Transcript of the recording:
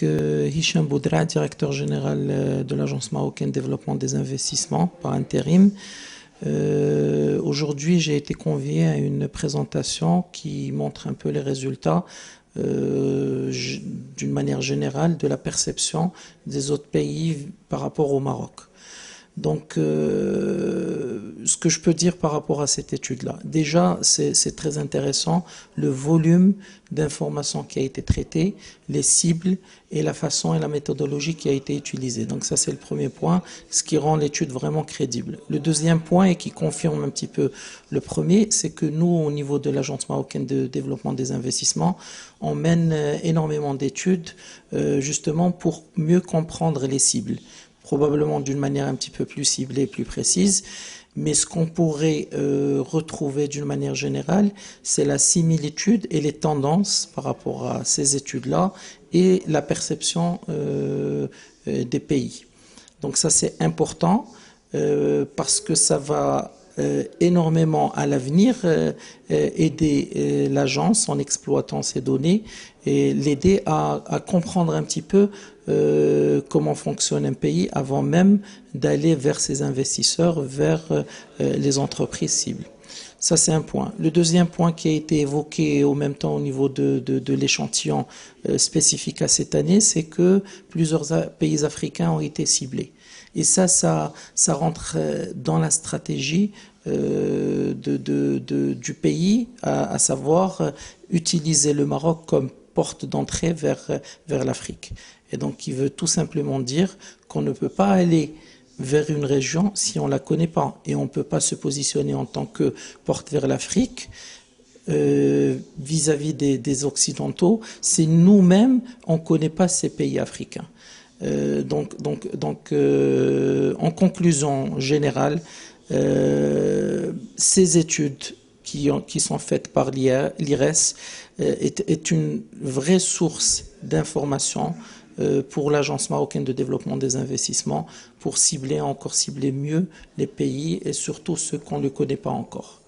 avec Hicham Boudra, directeur général de l'Agence marocaine de développement des investissements par intérim. Aujourd'hui, j'ai été convié à une présentation qui montre un peu les résultats d'une manière générale de la perception des autres pays par rapport au Maroc. Donc, ce que je peux dire par rapport à cette étude-là, déjà, c'est très intéressant, le volume d'informations qui a été traité, les cibles et la façon et la méthodologie qui a été utilisée. Donc ça, c'est le premier point, ce qui rend l'étude vraiment crédible. Le deuxième point, et qui confirme un petit peu le premier, c'est que nous, au niveau de l'Agence marocaine de développement des investissements, on mène énormément d'études justement pour mieux comprendre les cibles, probablement d'une manière un petit peu plus ciblée, plus précise. Mais ce qu'on pourrait retrouver d'une manière générale, c'est la similitude et les tendances par rapport à ces études-là et la perception des pays. Donc ça, c'est important parce que ça va énormément à l'avenir aider l'agence en exploitant ces données et l'aider à comprendre un petit peu comment fonctionne un pays avant même d'aller vers ses investisseurs, vers les entreprises cibles. Ça, c'est un point. Le deuxième point qui a été évoqué au même temps au niveau de l'échantillon spécifique à cette année, c'est que plusieurs pays africains ont été ciblés. Et ça rentre dans la stratégie du pays, à savoir utiliser le Maroc comme porte d'entrée vers l'Afrique. Et donc, il veut tout simplement dire qu'on ne peut pas aller vers une région si on ne la connaît pas. Et on ne peut pas se positionner en tant que porte vers l'Afrique vis-à-vis des Occidentaux si nous-mêmes, on ne connaît pas ces pays africains. En conclusion générale, ces études qui sont faites par l'IRES est une vraie source d'information pour l'Agence marocaine de développement des investissements pour cibler mieux les pays et surtout ceux qu'on ne connaît pas encore.